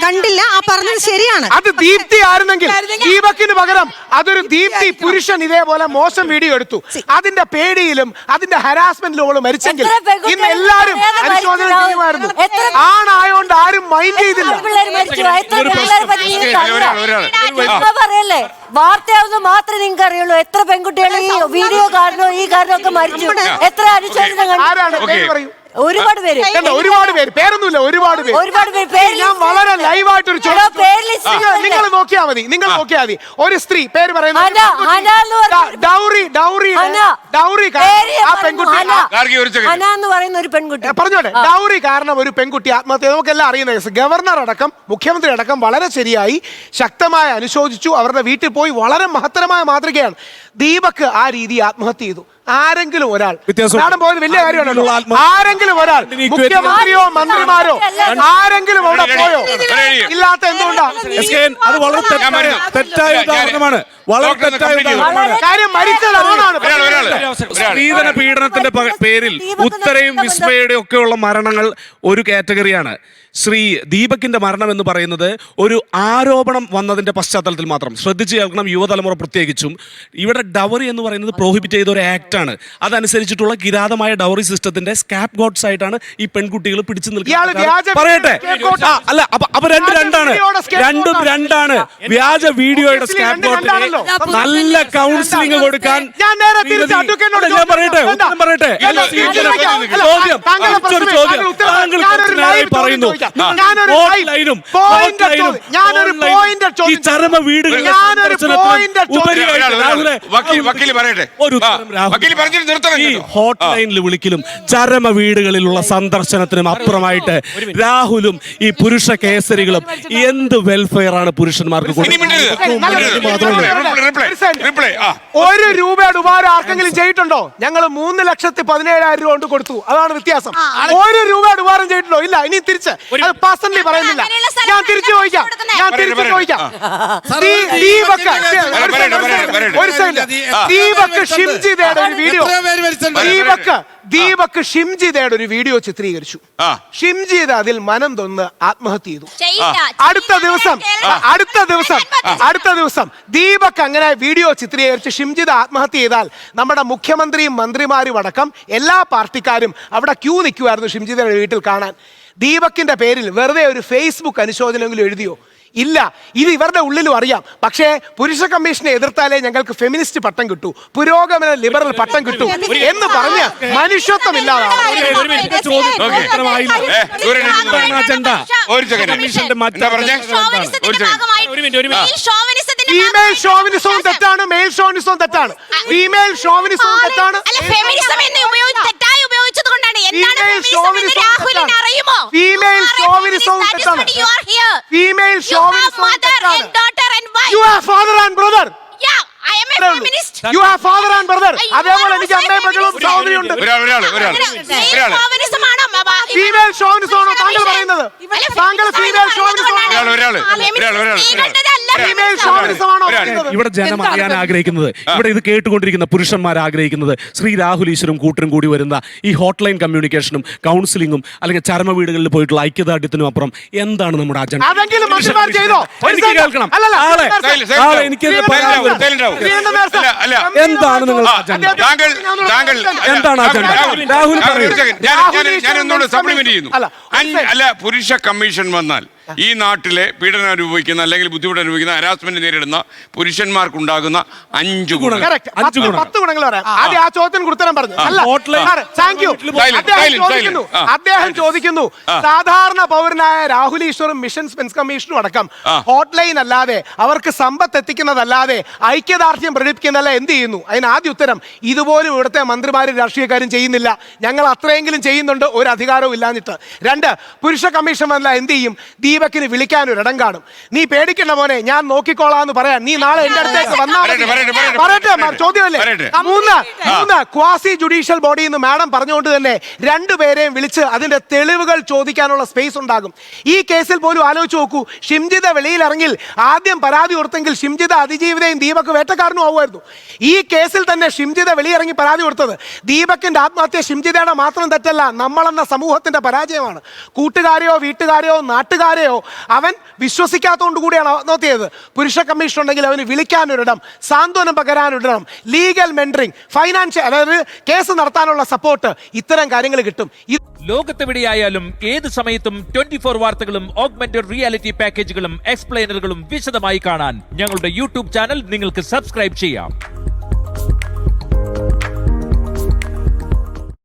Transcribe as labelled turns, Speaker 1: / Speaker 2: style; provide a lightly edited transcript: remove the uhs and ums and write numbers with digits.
Speaker 1: കണ്ടില്ല. ആ പറഞ്ഞത് ശരിയാണ്.
Speaker 2: അത് ദീപ്തി ആയിരുന്നെങ്കിൽ ദീപക്കിന് പകരം അതൊരു ദീപ്തി പുരുഷൻ ഇതേപോലെ മോശം വീഡിയോ എടുത്തു. അതിന്റെ പേടിയിലും അതിന്റെ ഹരാസ്മെന്റിലും മരിച്ചെങ്കിൽ ഇന്ന് എല്ലാരും അനുശോചനം ചെയ്യുമായിരുന്നു. ആണായോണ്ട് ആരും മൈൻഡ് ചെയ്തില്ല.
Speaker 3: പറയല്ലേ, വാർത്തയാവുന്ന മാത്രമേ നിങ്ങൾക്ക് അറിയുള്ളൂ. എത്ര പെൺകുട്ടികൾ ഈ വീഡിയോ കാരണോ ഈ കാരണമൊക്കെ മരിച്ചു. എത്ര അനുശോചനം
Speaker 2: പറയൂ.
Speaker 3: ഒരുപാട് പേര്,
Speaker 2: പേരൊന്നുമില്ല, ഒരുപാട് പേര്. ഞാൻ വളരെ ലൈവായിട്ടൊരു നിങ്ങൾ നോക്കിയാ മതി. ഒരു സ്ത്രീ പേര് പറയുന്നത് പറഞ്ഞോട്ടെ. ഡൗറി കാരണം ഒരു പെൺകുട്ടി ആത്മഹത്യ നമുക്കെല്ലാം അറിയുന്ന കേസ്. ഗവർണർ അടക്കം മുഖ്യമന്ത്രി അടക്കം വളരെ ശരിയായി ശക്തമായി അനുശോചിച്ചു. അവരുടെ വീട്ടിൽ പോയി വളരെ മഹത്തരമായ മാതൃകയാണ്. ദീപക് ആ രീതി ആത്മഹത്യ ചെയ്തു. ആരെങ്കിലും ഒരാൾ പോയത് വലിയ കാര്യമാണല്ലോ. ആരെങ്കിലും ഒരാൾ മുഖ്യമന്ത്രിയോ മന്ത്രിമാരോ ആരെങ്കിലും അവിടെ പോയോ? ഇല്ലാത്ത എന്തുകൊണ്ടാണ്? കാര്യം മരിച്ചതാണ്.
Speaker 4: സ്ത്രീധന പീഡനത്തിന്റെ പേരിൽ ഉത്തരയും വിസ്മയുടെയും ഒക്കെയുള്ള മരണങ്ങൾ ഒരു കാറ്റഗറിയാണ്. ശ്രീ ദീപകിന്റെ മരണം എന്ന് പറയുന്നത് ഒരു ആരോപണം വന്നതിന്റെ പശ്ചാത്തലത്തിൽ മാത്രം ശ്രദ്ധിച്ചു കേൾക്കണം, യുവതലമുറ പ്രത്യേകിച്ചും. ഇവിടെ ഡവറി എന്ന് പറയുന്നത് പ്രോഹിബിറ്റ് ചെയ്ത ഒരു ആക്ട് ആണ്. അതനുസരിച്ചിട്ടുള്ള കിരാതമായ ഡവറി സിസ്റ്റത്തിന്റെ സ്കാപ്പ് ഗോഡ്സ് ആയിട്ടാണ് ഈ പെൺകുട്ടികൾ പിടിച്ചു നിൽക്കുന്നത്. പറയട്ടെ, അല്ല അപ്പൊ രണ്ടും രണ്ടാണ്. വ്യാജ വീഡിയോയുടെ സ്കാപ്പ് ഗോഡിന് നല്ല കൗൺസിലിംഗ് കൊടുക്കാൻ പറയട്ടെ പറയുന്നു. ഈ ചരമ വീടുകൾ ഈ ഹോട്ട്ലൈനിൽ വിളിക്കലും ചരമ വീടുകളിലുള്ള സന്ദർശനത്തിനും അപ്പുറമായിട്ട് രാഹുലും ഈ പുരുഷ കേസരികളും എന്ത് വെൽഫെയർ ആണ് പുരുഷന്മാർക്ക് കൊടുക്കുന്നത്?
Speaker 2: 1 രൂപയുടെ ഉപകാരം ആർക്കെങ്കിലും ചെയ്തിട്ടുണ്ടോ? ഞങ്ങൾ 3,17,000 രൂപ കൊണ്ട് കൊടുത്തു. അതാണ് വ്യത്യാസം. 1 രൂപയുടെ ഉപകാരം ചെയ്തിട്ടുണ്ടോ? ഇല്ല. ഇനി തിരിച്ച് പേഴ്സണലി പറയുന്നില്ല. ഞാൻ തിരിച്ചു ചോദിക്കാം. ദീപക് ഷിംജിതയുടെ ഒരു വീഡിയോ ദീപക് ഷിംജിതയുടെ ഒരു വീഡിയോ ചിത്രീകരിച്ചു. ഷിംജിത അതിൽ മനം തൊന്ന് ആത്മഹത്യ ചെയ്തു. അടുത്ത ദിവസം ദീപക് അങ്ങനെ വീഡിയോ ചിത്രീകരിച്ച് ഷിംജിത ആത്മഹത്യ ചെയ്താൽ നമ്മുടെ മുഖ്യമന്ത്രിയും മന്ത്രിമാരും അടക്കം എല്ലാ പാർട്ടിക്കാരും അവിടെ ക്യൂ നിൽക്കുമായിരുന്നു ഷിംജിതയുടെ വീട്ടിൽ കാണാൻ. ദീപകിന്റെ പേരിൽ വെറുതെ ഒരു ഫേസ്ബുക്ക് അനുശോചനമെങ്കിലും എഴുതിയോ? ഇല്ല. ഇത് ഇവരുടെ ഉള്ളിലും അറിയാം. പക്ഷേ പുരുഷ കമ്മീഷനെ എതിർത്താലേ ഞങ്ങൾക്ക് ഫെമിനിസ്റ്റ് പട്ടം കിട്ടൂ, പുരോഗമന ലിബറൽ പട്ടം കിട്ടൂ എന്ന് പറഞ്ഞ് മനുഷ്യത്വം ഇല്ലാതാണ്. ഫീമെയിൽ ഷോവിനിസവും തെറ്റാണ്, മെയിൽ ഷോവിനിസവും തെറ്റാണ്. ഫീമെയിൽ ഷോവിനിസവും തെറ്റാണ്. അതേപോലെ എനിക്ക് അമ്മയും മകളും സഹോദരിയുണ്ട്. ഫീമെയിൽ ഷോവിനിസമാണോ താങ്കൾ പറയുന്നത്? താങ്കൾ ഫീമെയിൽ
Speaker 4: ഇവിടെ ജനം അറിയാൻ ആഗ്രഹിക്കുന്നത്, ഇവിടെ ഇത് കേട്ടുകൊണ്ടിരിക്കുന്ന പുരുഷന്മാർ ആഗ്രഹിക്കുന്നത് ശ്രീ രാഹുൽ ഈശ്വരും കൂട്ടരും കൂടി വരുന്ന ഈ ഹോട്ട്ലൈൻ കമ്മ്യൂണിക്കേഷനും കൗൺസിലിംഗും അല്ലെങ്കിൽ ചരമ വീടുകളിൽ പോയിട്ടുള്ള ഐക്യദാർഢ്യത്തിനും അപ്പുറം എന്താണ് നമ്മുടെ അജണ്ട? എനിക്ക് കേൾക്കണം. എന്താണ് നിങ്ങളുടെ അജണ്ട? എന്താണ് അജണ്ട? രാഹുൽ
Speaker 5: സപ്ലിമെന്റ് ചെയ്യുന്നു. അല്ല, പുരുഷ കമ്മീഷൻ വന്നാൽ ഈ നാട്ടിലെ പീഡനം അനുഭവിക്കുന്ന അല്ലെങ്കിൽ ബുദ്ധിമുട്ട് അനുഭവിക്കുന്ന ഹരാസ്മെന്റ് നേരിടുന്ന പുരുഷന്മാർക്കുണ്ടാകുന്ന 5 ഗുണങ്ങൾ.
Speaker 2: 10 ഗുണങ്ങൾ പറയാം. ആദ്യം ആ ചോദ്യത്തിന് ഉത്തരം പറഞ്ഞു. അദ്ദേഹം ചോദിക്കുന്നു, സാധാരണ പൗരനായ രാഹുൽ ഈശ്വറും മിഷൻ സ്പെൻസ് കമ്മീഷനും അടക്കം ഹോട്ട്ലൈൻ അല്ലാതെ അവർക്ക് സമ്പത്ത് എത്തിക്കുന്നതല്ലാതെ ഐക്യദാർഢ്യം പ്രകടിപ്പിക്കുന്നതല്ല എന്ത് ചെയ്യുന്നു? അതിന് ആദ്യ ഉത്തരം, ഇതുപോലും ഇവിടുത്തെ മന്ത്രിമാരും രാഷ്ട്രീയക്കാരും ചെയ്യുന്നില്ല. ഞങ്ങൾ അത്രയെങ്കിലും ചെയ്യുന്നുണ്ട്, ഒരു അധികാരവും ഇല്ലാഞ്ഞിട്ട്. 2, പുരുഷ കമ്മീഷൻ വന്നാൽ എന്ത് ചെയ്യും? ദീപകിന് വിളിക്കാൻ ഒരു ഇടം കാണും. നീ പേടിക്കണ്ട മോനെ, ഞാൻ നോക്കിക്കോളാന്ന് പറയാൻ നീ നാളെ എന്റെ അടുത്തേക്ക് വന്നാൽ ചോദ്യമല്ലേ. 3, ക്വാസി ജുഡീഷ്യൽ ബോഡി എന്ന് മാഡം പറഞ്ഞുകൊണ്ട് തന്നെ 2 പേരെയും വിളിച്ച് അതിന്റെ തെളിവുകൾ ചോദിക്കാനുള്ള സ്പേസ് ഉണ്ടാകും. ഈ കേസിൽ പോലും ആലോചിച്ച് നോക്കൂ, ഷിംജിത വെളിയിലിറങ്ങിൽ ആദ്യം പരാതി കൊടുത്തെങ്കിൽ ഷിംജിത അതിജീവിതയും ദീപക് വേട്ടക്കാരനും ആവുമായിരുന്നു. ഈ കേസിൽ തന്നെ ഷിംജിത വെളിയിറങ്ങി പരാതി കൊടുത്തത് ദീപകിന്റെ ആത്മഹത്യ ഷിംജിതയുടെ മാത്രം തെറ്റല്ല, നമ്മളെന്ന സമൂഹത്തിന്റെ പരാജയമാണ്. കൂട്ടുകാരെയോ വീട്ടുകാരെയോ നാട്ടുകാരെയോ പിന്നെയോ അവൻ വിശ്വസിക്കാത്തതുകൊണ്ട് കൂടിയാണ് ആത്മഹത്യ ചെയ്തത്. പുരുഷ കമ്മീഷൻ ഉണ്ടെങ്കിൽ അവന് വിളിക്കാനൊരിടം, സാന്ത്വനം പകരാനൊരിടം, ലീഗൽ മെന്ററിംഗ്, ഫൈനാൻഷ്യൽ, അതായത് കേസ് നടത്താനുള്ള സപ്പോർട്ട്, ഇത്തരം കാര്യങ്ങൾ കിട്ടും.
Speaker 6: ലോകത്തെവിടെയായാലും ഏത് സമയത്തും 24 വാർത്തകളും ഓഗ്മെന്റഡ് റിയാലിറ്റി പാക്കേജുകളും എക്സ്പ്ലെയിനറുകളും വിശദമായി കാണാൻ ഞങ്ങളുടെ യൂട്യൂബ് ചാനൽ നിങ്ങൾക്ക് സബ്സ്ക്രൈബ് ചെയ്യാം.